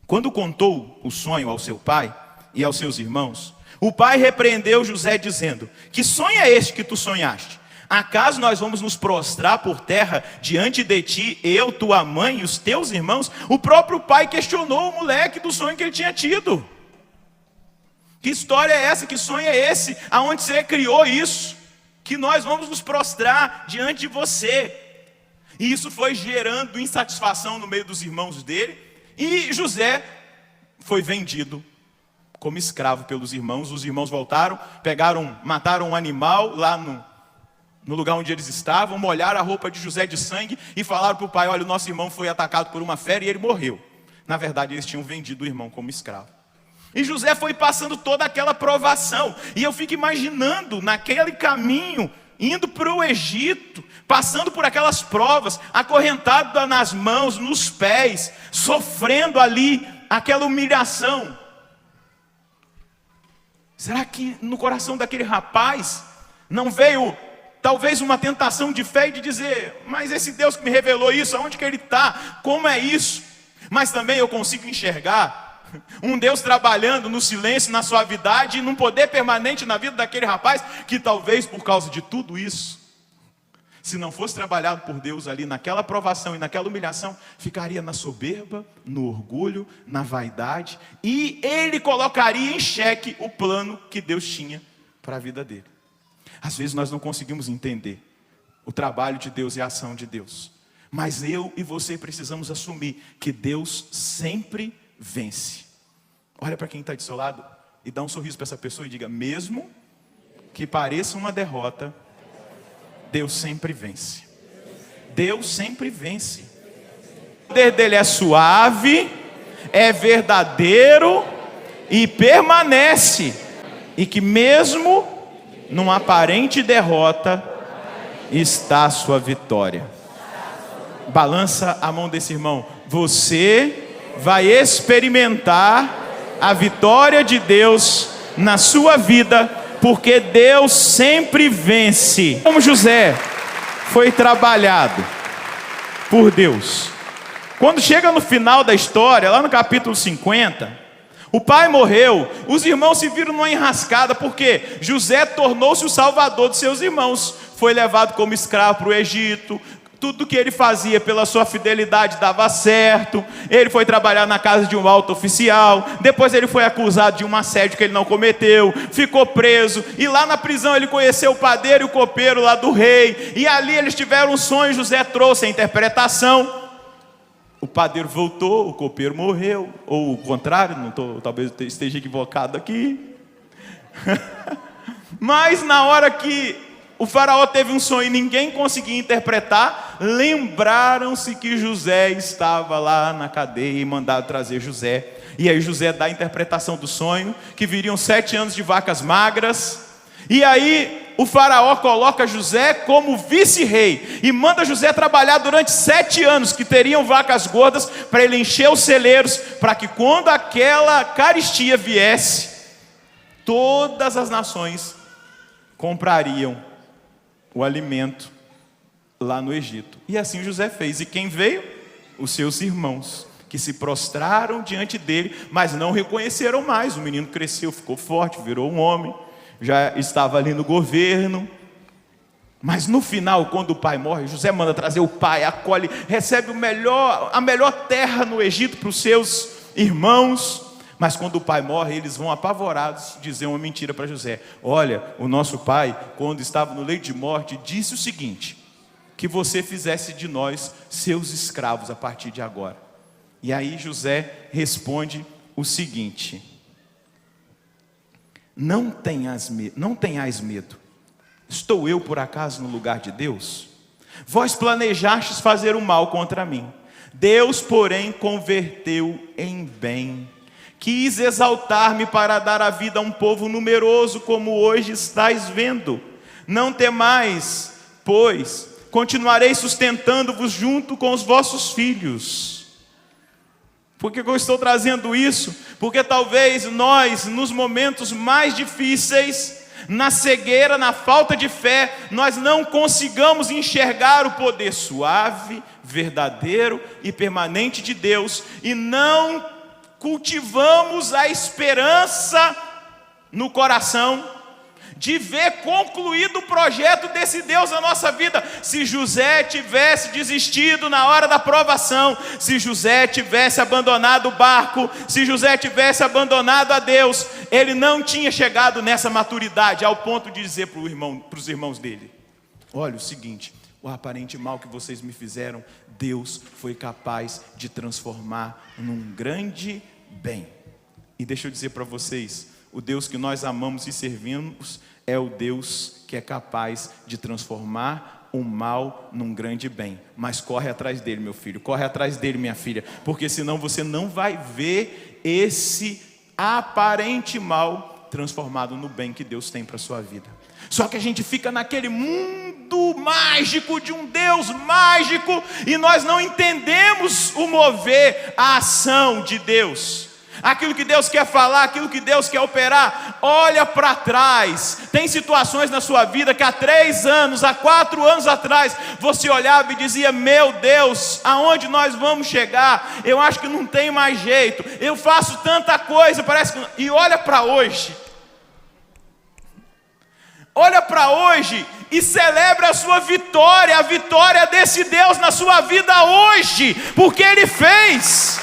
Quando contou o sonho ao seu pai e aos seus irmãos, o pai repreendeu José dizendo: que sonho é este que tu sonhaste? Acaso nós vamos nos prostrar por terra diante de ti, eu, tua mãe e os teus irmãos? O próprio pai questionou o moleque do sonho que ele tinha tido. Que história é essa? Que sonho é esse? Aonde você criou isso? Que nós vamos nos prostrar diante de você. E isso foi gerando insatisfação no meio dos irmãos dele. E José foi vendido como escravo pelos irmãos. Os irmãos voltaram, mataram um animal lá no lugar onde eles estavam, molharam a roupa de José de sangue e falaram para o pai: olha, o nosso irmão foi atacado por uma fera e ele morreu. Na verdade, eles tinham vendido o irmão como escravo. E José foi passando toda aquela provação. E eu fico imaginando naquele caminho, indo para o Egito, passando por aquelas provas, acorrentado nas mãos, nos pés, sofrendo ali aquela humilhação. Será que no coração daquele rapaz não veio talvez uma tentação de fé e de dizer: mas esse Deus que me revelou isso, aonde que ele está? Como é isso? Mas também eu consigo enxergar um Deus trabalhando no silêncio, na suavidade e num poder permanente na vida daquele rapaz, que talvez por causa de tudo isso, se não fosse trabalhado por Deus ali naquela provação e naquela humilhação, ficaria na soberba, no orgulho, na vaidade, e ele colocaria em xeque o plano que Deus tinha para a vida dele. Às vezes nós não conseguimos entender o trabalho de Deus e a ação de Deus, mas eu e você precisamos assumir que Deus sempre vence. Olha para quem está do seu lado e dá um sorriso para essa pessoa e diga: mesmo que pareça uma derrota, Deus sempre vence. Deus sempre vence. O poder dele é suave, é verdadeiro e permanece. E que mesmo numa aparente derrota está a sua vitória. Balança a mão desse irmão. Você vai experimentar a vitória de Deus na sua vida, porque Deus sempre vence. Como José foi trabalhado por Deus. Quando chega no final da história, lá no capítulo 50, o pai morreu, os irmãos se viram numa enrascada, porque José tornou-se o salvador de seus irmãos. Foi levado como escravo para o Egito. Tudo que ele fazia pela sua fidelidade dava certo. Ele foi trabalhar na casa de um alto oficial. Depois ele foi acusado de um assédio que ele não cometeu. Ficou preso. E lá na prisão ele conheceu o padeiro e o copeiro lá do rei. E ali eles tiveram um sonho. José trouxe a interpretação. O padeiro voltou, o copeiro morreu. Ou o contrário, talvez eu esteja equivocado aqui. Mas na hora que o faraó teve um sonho e ninguém conseguia interpretar, lembraram-se que José estava lá na cadeia e mandaram trazer José. E aí José dá a interpretação do sonho, que viriam 7 anos de vacas magras. E aí o faraó coloca José como vice-rei e manda José trabalhar durante 7 anos, que teriam vacas gordas, para ele encher os celeiros, para que quando aquela carestia viesse, todas as nações comprariam o alimento lá no Egito. E assim José fez. E quem veio? Os seus irmãos, que se prostraram diante dele, mas não reconheceram mais. O menino cresceu, ficou forte, virou um homem, já estava ali no governo. Mas no final, quando o pai morre, José manda trazer o pai, acolhe, recebe a melhor terra no Egito para os seus irmãos. Mas quando o pai morre, eles vão apavorados dizer uma mentira para José. Olha, o nosso pai, quando estava no leito de morte, disse o seguinte: que você fizesse de nós seus escravos a partir de agora. E aí José responde o seguinte: não tenhais medo. Estou eu por acaso no lugar de Deus? Vós planejastes fazer o mal contra mim. Deus, porém, converteu em bem. Quis exaltar-me para dar a vida a um povo numeroso, como hoje estáis vendo. Não temais, pois continuarei sustentando-vos junto com os vossos filhos. Por que eu estou trazendo isso? Porque talvez nós, nos momentos mais difíceis, na cegueira, na falta de fé, nós não consigamos enxergar o poder suave, verdadeiro e permanente de Deus, e não cultivamos a esperança no coração de ver concluído o projeto desse Deus na nossa vida. Se José tivesse desistido na hora da provação, se José tivesse abandonado o barco, se José tivesse abandonado a Deus, ele não tinha chegado nessa maturidade ao ponto de dizer para os irmãos dele: olha, o seguinte, o aparente mal que vocês me fizeram, Deus foi capaz de transformar num grande bem. E deixa eu dizer para vocês, o Deus que nós amamos e servimos é o Deus que é capaz de transformar o mal num grande bem. Mas corre atrás dele, meu filho, corre atrás dele, minha filha, porque senão você não vai ver esse aparente mal transformado no bem que Deus tem para a sua vida. Só que a gente fica naquele mundo mágico de um Deus mágico e nós não entendemos o mover, a ação de Deus. Aquilo que Deus quer falar, aquilo que Deus quer operar. Olha para trás. Tem situações na sua vida que há 3 anos, há 4 anos atrás, você olhava e dizia: meu Deus, aonde nós vamos chegar? Eu acho que não tem mais jeito. Eu faço tanta coisa, parece que... E olha para hoje. Olha para hoje e celebra a sua vitória, a vitória desse Deus na sua vida hoje, porque Ele fez.